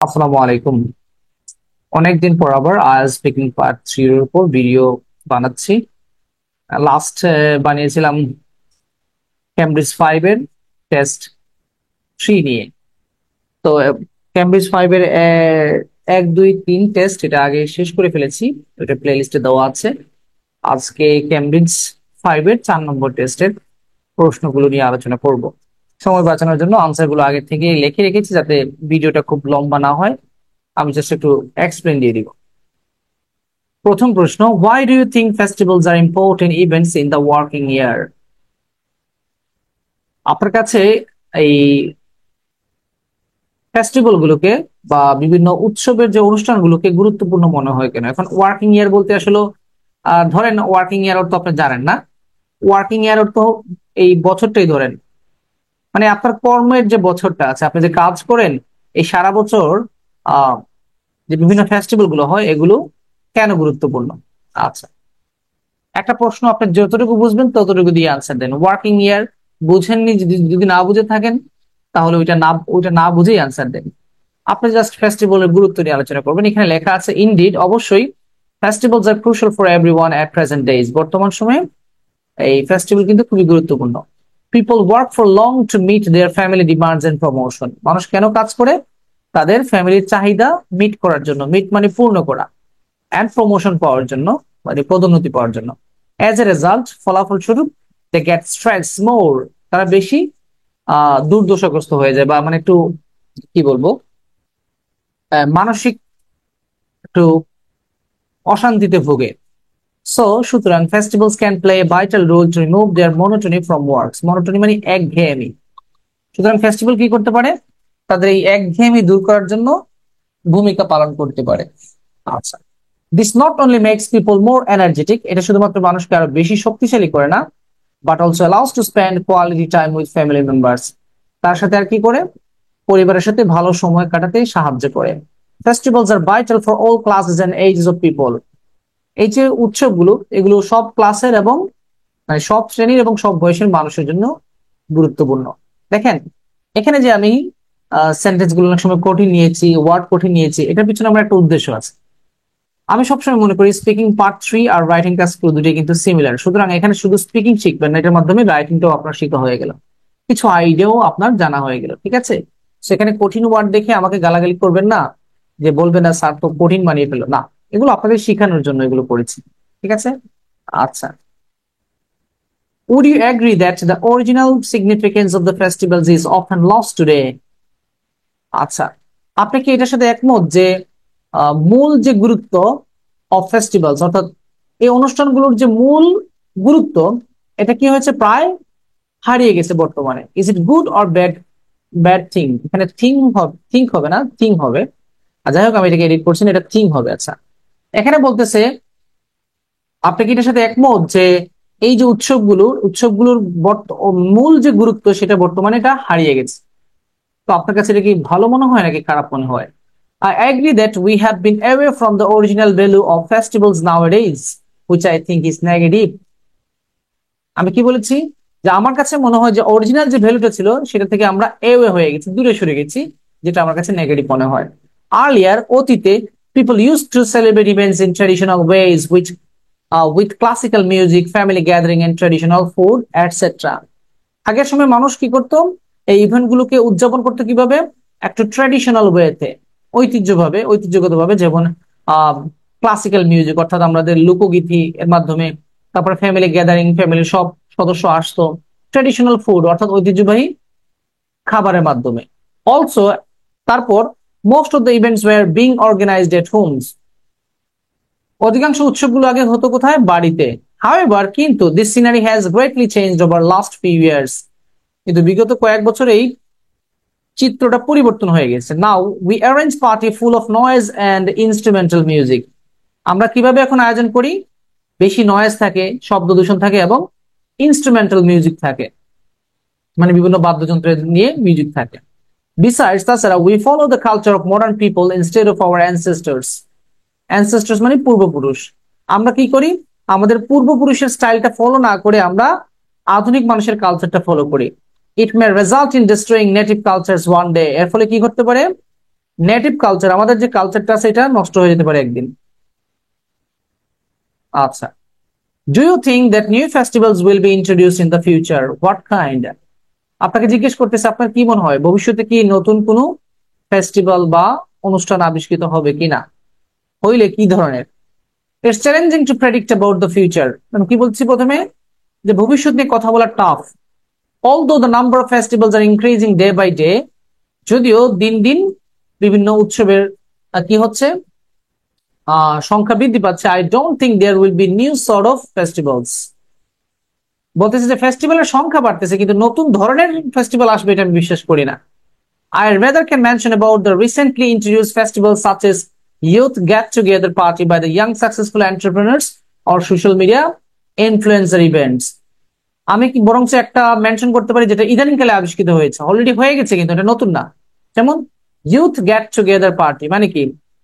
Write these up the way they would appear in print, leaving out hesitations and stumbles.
আসসালামু আলাইকুম। অনেকদিন পর আবার স্পিকিং পার্ট 3 এর উপর ভিডিও বানাচ্ছি। লাস্ট বানিয়েছিলাম ক্যামব্রিজ 5 এর টেস্ট 3 নিয়ে। তো ক্যামব্রিজ 5 এর 1 2 3 টেস্ট এটা আগে শেষ করে ফেলেছি, এটা প্লে লিস্টে দেওয়া আছে। আজকে ক্যামব্রিজ 5 এর 4 নম্বর টেস্টের প্রশ্নগুলো নিয়ে আলোচনা করব। সময় বাঁচানোর জন্য আনসার গুলো আগে থেকে লিখে রেখেছি যাতে ভিডিওটা খুব লম্বা না হয়। আমি জাস্ট একটু এক্সপ্লেন দিয়ে দিব। প্রথম প্রশ্ন, why do you think festivals are important events in the working year? আপনার কাছে এই ফেস্টিভ্যাল গুলোকে বা বিভিন্ন উৎসবের যে অনুষ্ঠানগুলোকে গুরুত্বপূর্ণ মনে হয় কেন? এখন ওয়ার্কিং ইয়ার বলতে আসলে ধরেন ওয়ার্কিং ইয়ার অর্থ আপনি জানেন না। ওয়ার্কিং ইয়ার অর্থ এই বছরটাই ধরেন, মানে আপনার কর্মের যে বছরটা আছে, আপনি যে কাজ করেন এই সারা বছর আহ যে বিভিন্ন ফেস্টিভ্যাল গুলো হয় এগুলো কেন গুরুত্বপূর্ণ। আচ্ছা, একটা প্রশ্ন আপনি যতটুকু বুঝবেন ততটুকু দিয়ে আনসার দেন। ওয়ার্কিং ইয়ার বুঝেননি, যদি যদি না বুঝে থাকেন তাহলে ওইটা না বুঝেই আনসার দেন। আপনি জাস্ট ফেস্টিভ্যালের গুরুত্ব নিয়ে আলোচনা করবেন। এখানে লেখা আছে ইনডিড, অবশ্যই festivals are crucial for everyone at present days. বর্তমান সময়ে এই ফেস্টিভ্যাল কিন্তু খুবই গুরুত্বপূর্ণ। People work for long to meet their family demands and promotion. মানুষ কেন কাজ করে? তাদের ফ্যামিলির চাহিদা মিট করার জন্য, মিট মানে পূর্ণ করা, অ্যান্ড প্রমোশন পাওয়ার জন্য, মানে পদোন্নতি পাওয়ার জন্য। অ্যাজ এ রেজাল্ট, ফলাফলস্বরূপ, দে গেট স্ট্রেস মোর, তারা বেশি দুর্দশাগ্রস্ত হয়ে যায়, বা মানে একটু কি বলবো, মানসিক একটু অশান্তিতে ভোগে। সো সুতরাং festivals can play a vital role to remove their monotony from works. Monotony মানে একঘেয়েমি। সুতরাং ফেস্টিভ্যাল কি করতে পারে? তাদের এই একঘেয়েমি দূর করার জন্য ভূমিকা পালন করতে পারে। আচ্ছা, this not only makes people more energetic, এটা শুধুমাত্র মানুষকে আরো বেশি শক্তিশালী করে না, but also allows to spend quality time with family members. তার সাথে আর কি করে? পরিবারের সাথে ভালো সময় কাটাতে সাহায্য করে। Festivals are vital for all classes and ages of people. এই যে উৎসবগুলো, এগুলো সব ক্লাসের এবং মানে সব শ্রেণীর এবং সব বয়সের মানুষের জন্য গুরুত্বপূর্ণ। দেখেন, এখানে যে আমি সেন্টেন্স গুলো অনেক সময় কঠিন নিয়েছি, ওয়ার্ড কঠিন নিয়েছি, এটার পিছনে আমার একটা উদ্দেশ্য আছে। আমি সবসময় মনে করি স্পিকিং পার্ট 3 আর রাইটিং টাস্ক দুটোই কিন্তু সিমিলার। সুতরাং এখানে শুধু স্পিকিং শিখবেন না, এটার মাধ্যমে রাইটিংটাও আপনার শেখা হয়ে গেল, কিছু আইডিয়াও আপনার জানা হয়ে গেল। ঠিক আছে? সেখানে কঠিন ওয়ার্ড দেখে আমাকে গালাগালি করবেন না, যে বলবেন না স্যার তো কঠিন বানিয়ে ফেলো, না, এগুলো আপনাদের শেখানোর জন্য এগুলো করেছি। ঠিক আছে? আচ্ছা, would you agree that the original significance of the festivals is often lost today? আচ্ছা, আপনি কি এটার সাথে একমত যে মূল যে গুরুত্ব অফ ফেস্টিভ্যালস, অর্থাৎ এই অনুষ্ঠানগুলোর যে মূল গুরুত্ব, এটা কি হয়েছে, প্রায় হারিয়ে গেছে বর্তমানে? Is it good or bad? Bad thing, এখানে থিঙ্ক হবে না, থিং হবে। আর যাই হোক, আমি এটাকে এডিট করছি না, এটা থিং হবে। আচ্ছা, এখানে বলতেছে আপনি কি এটার সাথে একমত যে এই যে উৎসবগুলোর মূল যে গুরুত্ব সেটা বর্তমানে এটা হারিয়ে গেছে? তো আপনার কাছে এটা কি ভালো মনে হয় নাকি খারাপ মনে হয়? I agree that we have been away from the original value of festivals nowadays, which I think is negative. আমি কি বলেছি? যে আমার কাছে মনে হয় যে অরিজিনাল যে ভ্যালুটা ছিল সেটা থেকে আমরা এওয়ে হয়ে গেছি, দূরে সরে গেছি, যেটা আমার কাছে নেগেটিভ মনে হয়। আর্লিয়ার, অতীতে, people used to celebrate events in traditional ways, which with classical music, family gathering and traditional food, etc. আগের সময় মানুষ কি করতো? এই ইভেন্ট গুলোকে উদযাপন করতো কিভাবে? একটু ট্র্যাডিশনাল ওয়েতে, ঐতিহ্যগত ভাবে, যেমন ক্লাসিক্যাল মিউজিক অর্থাৎ আমাদের লোকগীতি এর মাধ্যমে, তারপরে ফ্যামিলি গ্যাদারিং, ফ্যামিলির সব সদস্য আসতো, ট্র্যাডিশনাল ফুড অর্থাৎ ঐতিহ্যবাহী খাবারের মাধ্যমে। অলসো, তারপর most of the events were being organised at homes. অধিকাংশ উৎসবগুলো আগে হতো কোথায়? বাড়িতে। হাউএভার, কিন্তু this scenery has greatly changed over last few years. কিন্তু বিগত কয়েক বছরেই চিত্রটা পরিবর্তন হয়ে গেছে। Now we arrange party full of noise and instrumental music. আমরা কিভাবে এখন আয়োজন করি? বেশি নয়েজ থাকে, শব্দ দূষণ থাকে, এবং ইনস্ট্রুমেন্টাল মিউজিক থাকে, মানে বিভিন্ন বাদ্যযন্ত্রের নিয়ে মিউজিক থাকে। বিসাইডস, তাছাড়া, we follow the culture of modern people instead of our ancestors. Ancestors মানে পূর্বপুরুষ। আমরা কি করি? আমাদের পূর্বপুরুষের স্টাইলটা ফলো না করে আমরা আধুনিক মানুষের কালচারটা ফলো করি। It may result in destroying native cultures one day. এর ফলে কি করতে পারে? নেটিভ কালচার, আমাদের যে কালচারটা আছে এটা নষ্ট হয়ে যেতে পারে একদিন। আচ্ছা, do you think that new festivals will be introduced in the future, what kind? আপনাকে জিজ্ঞেস করতেছে আপনার কি মনে হয় ভবিষ্যতে কি নতুন কোনো ফেস্টিভ্যাল বা অনুষ্ঠান আবিষ্কৃত হবে কিনা, হইলে কি ধরনের? It's challenging to predict about the future. আমি কি বলছি প্রথমে, যে ভবিষ্যৎ নিয়ে কথা বলা tough. Although the number of festivals are increasing day by day, যদিও দিন দিন বিভিন্ন উৎসবের কি হচ্ছে সংখ্যা বৃদ্ধি পাচ্ছে। I don't think there will be new sort of festivals. বলতেছে যে ফেস্টিভ্যালের সংখ্যা বাড়তেছে কিন্তু নতুন ধরনের ফেস্টিভ্যাল আসবে এটা আমি বিশ্বাস করি না। I rather can mention about the recently introduced festivals such as Youth Get Together Party by the young successful entrepreneurs or social media influencer events. আমি কি বরং একটা মেনশন করতে পারি যেটা ইদানিংকালে আবিষ্কৃত হয়েছে, অলরেডি হয়ে গেছে কিন্তু এটা নতুন না। যেমন ইউথ গেট টুগেদার পার্টি, মানে কি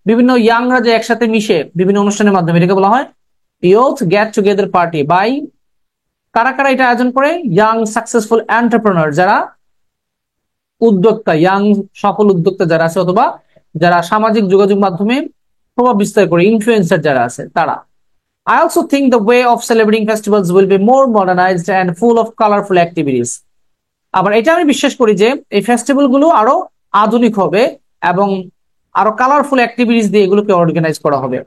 বিভিন্ন ইয়াংরা যে একসাথে মিশে বিভিন্ন অনুষ্ঠানের মাধ্যমে, এটাকে বলা হয় youth get together party. By কারা কারা এটা আয়োজন করে? ইয়াং সাকসেসফুল এন্টারপ্রেনার, যারা উদ্যোক্তা, ইয়াং সফল উদ্যোক্তা যারা আছে, অথবা যারা সামাজিক যোগাযোগ মাধ্যমে প্রভাব বিস্তার করে, ইনফ্লুয়েন্সার যারা আছে তারা। I also think the way of celebrating festivals will be more modernized and full of colorful activities. আবার এটা আমি বিশ্বাস করি যে এই ফেস্টিভ্যাল গুলো আরো আধুনিক হবে এবং আরো কালারফুল অ্যাক্টিভিটিস দিয়ে এগুলোকে অর্গানাইজ করা হবে।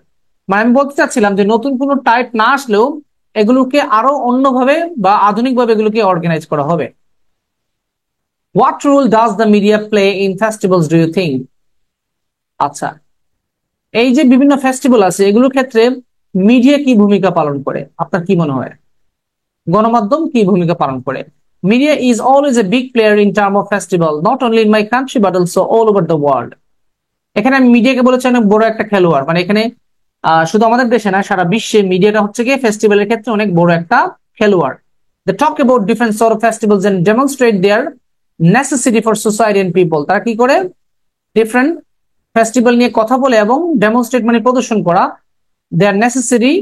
মানে আমি বলতে চাচ্ছিলাম যে নতুন কোনো টাইপ না আসলেও এগুলোকে আরো অন্যভাবে বা আধুনিকভাবে এগুলোকে অর্গানাইজ করা হবে। What role does the media play in festivals, do you think? আচ্ছা, এই যে বিভিন্ন ফেস্টিভ্যাল আছে এগুলোর ক্ষেত্রে মিডিয়া কি ভূমিকা পালন করে আপনার কি মনে হয়? গণমাধ্যম কি ভূমিকা পালন করে? Media is always a big player in term of festival, not only in my country but also all over the world. এখানে আমি মিডিয়াকে বলেছি অনেক বড় একটা খেলোয়াড়, মানে এখানে শুধু আমাদের দেশে না, সারা বিশ্বে মিডিয়াটা হচ্ছে গিয়ে ফেস্টিভ্যালের ক্ষেত্রে অনেক বড় একটা খেলোয়াড়। They talk about different sort of festivals and demonstrate their necessity for society and people. তারা কি করে? ডিফারেন্ট ফেস্টিভ্যাল নিয়ে কথা বলে এবং ডেমনস্ট্রেট মানে প্রদর্শন করা, their necessity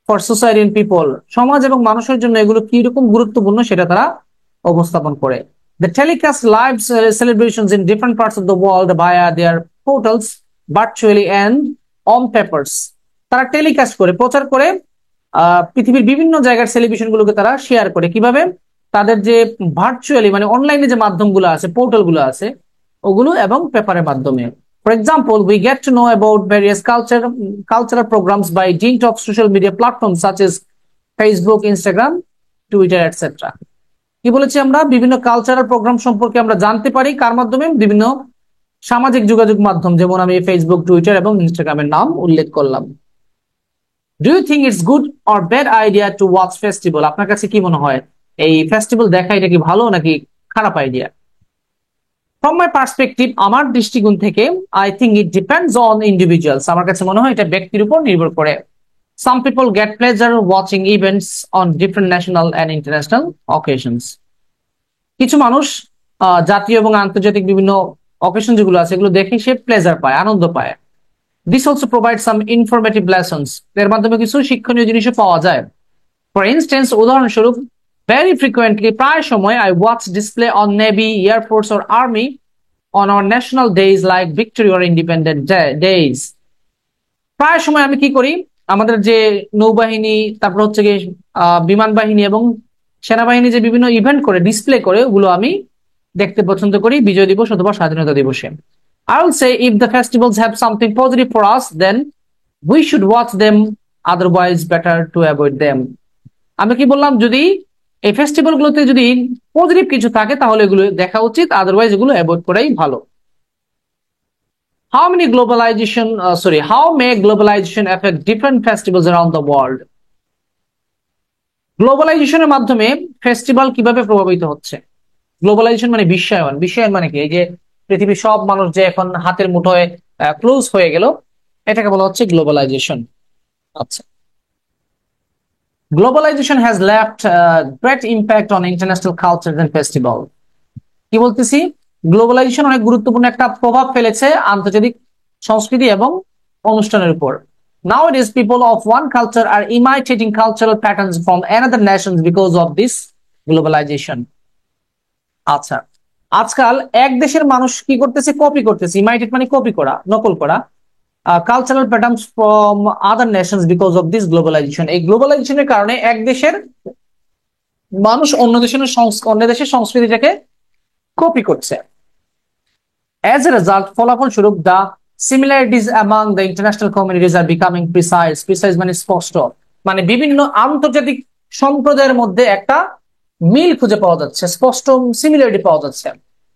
for society and people, সমাজ এবং মানুষের জন্য এগুলো কি রকম গুরুত্বপূর্ণ সেটা তারা উপস্থাপন করে। They telecast live celebrations in different parts of the world via their portals, virtually and on papers. তারা টেলিকাস্ট করে, প্রচার করে পৃথিবীর বিভিন্ন জায়গার সেলিব্রেশন গুলোকে তারা শেয়ার করে কিভাবে? তাদের যে ভার্চুয়ালি মানে অনলাইনে যে মাধ্যমগুলো আছে, পোর্টাল গুলো আছে ওগুলো, এবং পেপারের মাধ্যমে। For example, we get to know about various cultural programs by dint of social media platforms such as Facebook, Instagram, Twitter, etc. কি বলেছি আমরা? বিভিন্ন কালচারাল প্রোগ্রাম সম্পর্কে আমরা জানতে পারি কার মাধ্যমে? বিভিন্ন সামাজিক যোগাযোগ মাধ্যম, যেমন আমি ফেসবুক, টুইটার এবং ইনস্টাগ্রামের নাম উল্লেখ করলাম। Do you think it's good or bad idea to watch festival? আপনার কাছে কি মনে হয় এই ফেস্টিভ্যাল দেখা এটা কি ভালো নাকি খারাপ আইডিয়া? ফ্রম মাই পার্সপেক্টিভ, আমার দৃষ্টিকোণ থেকে, I think it depends on individuals. আমার কাছে মনে হয় এটা ব্যক্তির উপর নির্ভর করে। Some people get pleasure watching events on different national and international occasions. কিছু মানুষ জাতীয় এবং আন্তর্জাতিক বিভিন্ন অকেশন যেগুলো আছে এগুলো দেখে সে প্লেজার পায়, আনন্দ পায়। This also provides some informative lessons. এর মাধ্যমে কিছু শিক্ষণীয় জিনিসও পাওয়া যায়। For instance, উদাহরণস্বরূপ, very frequently, প্রায় সময়, I watch display on Navy, Air Force or Army on our national days like Victory or Independence days. প্রায় সময় আমি কি করি? আমাদের যে নৌবাহিনী, তারপর হচ্ছে গিয়ে বিমান বাহিনী এবং সেনাবাহিনী যে বিভিন্ন ইভেন্ট করে, ডিসপ্লে করে, ওগুলো আমি দেখতে পছন্দ করি বিজয় দিবস অথবা স্বাধীনতা দিবসে। I will say if the festivals have something positive for us, then we should watch them, otherwise better to avoid them. আমি কি বললাম? যদি এই ফেস্টিভ্যাল গুলোতে যদি পজিটিভ কিছু থাকে তাহলে এগুলো দেখা উচিত, আদারওয়াইজ এগুলো অ্যাভয়েড করাই ভালো। How may globalization affect different festivals around the world? গ্লোবালাইজেশনের মাধ্যমে ফেস্টিভ্যাল কিভাবে প্রভাবিত হচ্ছে? গ্লোবালাইজেশন মানে বিশ্বায়ন। বিশ্বায়ন মানে কি? এই যে পৃথিবীর সব মানুষ যে এখন হাতের মুঠোয় ক্লোজ হয়ে গেল, এটাকে বলা হচ্ছে গ্লোবালাইজেশন। আচ্ছা, globalization has left a great impact on international cultures and festival. কি বলতেছি? গ্লোবালাইজেশন অনেক গুরুত্বপূর্ণ একটা প্রভাব ফেলেছে আন্তর্জাতিক সংস্কৃতি এবং অনুষ্ঠানের উপর। Nowadays, people of one culture are imitating cultural patterns from another nations because of this globalization. আচ্ছা, আজকাল এক দেশের মানুষ কি করতেছে, কপি করতেছে। ইমাইটেট মানে কপি করা, নকল করা cultural patterns from other nations because of this globalisation. এই গ্লোবালাইজেশনের কারণে এক দেশের মানুষ অন্য দেশের সংস্কৃতিটাকে কপি করছে। অ্যাজ এ রেজাল্ট, ফলাফল স্বরূপ the similarities among the international communities are becoming precise. Precise মানে স্পষ্ট, মানে বিভিন্ন আন্তর্জাতিক সম্প্রদায়ের মধ্যে একটা মিল খুঁজে পাওয়া যাচ্ছে, স্পষ্ট সিমিলারিটি পাওয়া যাচ্ছে।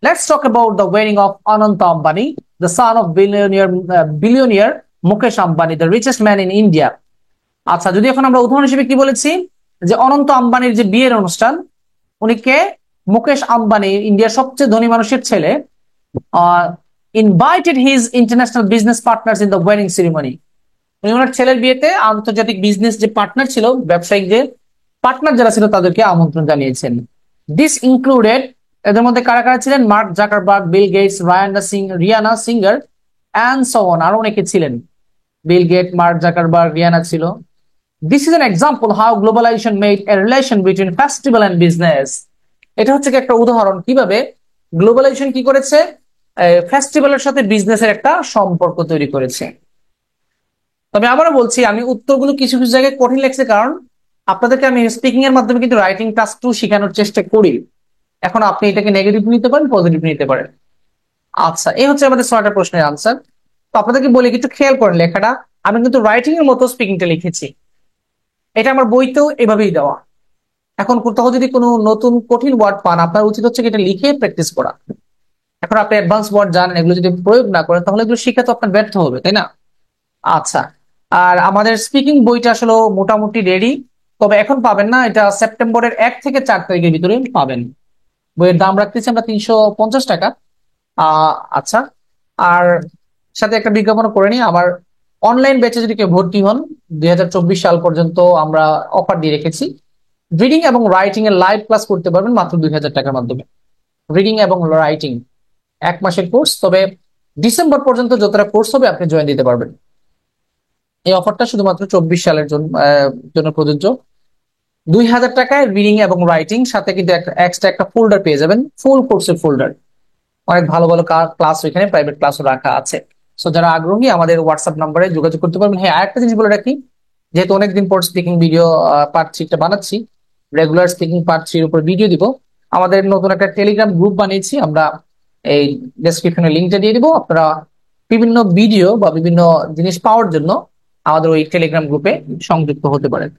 Let's talk about the wedding of Ananta Ambani, the son of billionaire Mukesh Ambani, the richest man in India. আচ্ছা, যদি এখন আমরা উদাহরণ হিসেবে কি বলেছি যে অনন্ত আম্বানির যে বিয়ের অনুষ্ঠান, উনি কে? মুকেশ আম্বানি, ইন্ডিয়ার সবচেয়ে ধনী মানুষের ছেলে, invited his international business partners in the wedding ceremony. উনি ওনার ছেলের বিয়েতে আন্তর্জাতিক বিজনেস যে পার্টনার ছিল, ব্যবসায়িক যে পার্টনার যারা ছিল তাদেরকে আমন্ত্রণ জানিয়েছেন। দিস ইনক্লুডেড, এদের মধ্যে কারা কারা ছিলেন? Mark Zuckerberg, Bill Gates, Rihanna singer and so on, আরো অনেকে ছিলেন। Bill Gate, Mark Zuckerberg, Rihanna ছিল। This is an example how globalisation made a relation between festival and business. এটা হচ্ছে কি একটা উদাহরণ কিভাবে গ্লোবালাইজেশন কি করেছে, ফেস্টিভ্যালের সাথে বিজনেসের একটা সম্পর্ক তৈরি করেছে। তবে আবারও বলছি, আমি উত্তরগুলো কিছু কিছু জায়গায় কঠিন লাগছে, কারণ আপনাদেরকে আমি স্পিকিং এর মাধ্যমে কিন্তু রাইটিং টাস্ক শেখানোর চেষ্টা করি। এখন আপনি এটাকে নেগেটিভ নিতে পারেন, পজিটিভ নিতে পারেন। আচ্ছা, এই হচ্ছে আমাদের 6টা প্রশ্নের আনসার। তো আপনাদেরকে বলি একটু খেয়াল করেন লেখাটা। আমি কিন্তু রাইটিং এর মতো স্পিকিংটা লিখেছি, এটা আমার বইতেও এভাবেই দেওয়া। এখন কোথাও যদি কোনো নতুন কঠিন ওয়ার্ড পান, আপনার উচিত হচ্ছে এটা লিখে প্র্যাকটিস করা। এখন আপনি অ্যাডভান্স ওয়ার্ড জানেন, এগুলো যদি প্রয়োগ না করেন তাহলে এগুলো শিখা তো আপনার ব্যর্থ হবে, তাই না? আচ্ছা, আর আমাদের স্পিকিং বইটা আসলে মোটামুটি রেডি, তবে এখন পাবেন না, এটা সেপ্টেম্বরের 1 থেকে 4 তারিখের ভিতরে পাবেন। বইয়ের দাম রাখতেছি আমরা 350 টাকা। আচ্ছা, আর সাথে একটা বিজ্ঞাপন করে নিই, আমার অনলাইন ব্যাচে যদি কেউ ভর্তি হন 2024 সাল পর্যন্ত আমরা অফার দিয়ে রেখেছি। রিডিং এবং রাইটিং এর লাইভ ক্লাস করতে পারবেন মাত্র 2000 টাকার মাধ্যমে। রিডিং এবং রাইটিং 1 মাসের কোর্স, তবে ডিসেম্বর পর্যন্ত যতটা কোর্স হবে আপনি জয়েন দিতে পারবেন। এই অফারটা শুধুমাত্র 24 সালের জন্য প্রযোজ্য। 2000 টাকায় রিডিং এবং রাইটিং, সাথে কিন্তু এক্সট্রা একটা ফোল্ডার পেয়ে যাবেন, ফুল কোর্সের ফোল্ডার। অনেক ভালো ভালো ক্লাস ওইখানে, প্রাইভেট ক্লাসও রাখা আছে। সো যারা আগ্রহী আমাদের হোয়াটসঅ্যাপ নাম্বারে যোগাযোগ করতে পারবেন। হ্যাঁ, আরেকটা জিনিস বলে রাখি, যেহেতু অনেকদিন পর স্পিকিং ভিডিও পার্ট 3টা বানাচ্ছি, রেগুলার স্পিকিং পার্ট 3 এর উপর ভিডিও দিব। আমাদের নতুন একটা টেলিগ্রাম গ্রুপ বানিয়েছি আমরা, এই ডেসক্রিপশনে লিঙ্কটা দিয়ে দিব। আপনারা বিভিন্ন ভিডিও বা বিভিন্ন জিনিস পাওয়ার জন্য আমাদের ওই টেলিগ্রাম গ্রুপে সংযুক্ত হতে পারেন।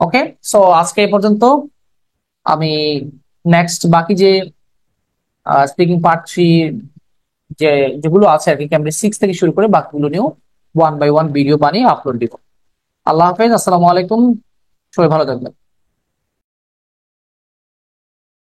ওকে, সো আজকে এই পর্যন্ত। আমি নেক্সট বাকি যে স্পিকিং পার্ট 3 যে যেগুলো আছে আর কি, ক্যামব্রিজ 6 থেকে শুরু করে বাকিগুলো নিয়েও 1 বাই 1 ভিডিও বানিয়ে আপলোড দিব। আল্লাহ হাফেজ, আসসালামু আলাইকুম, সবাই ভালো থাকবেন।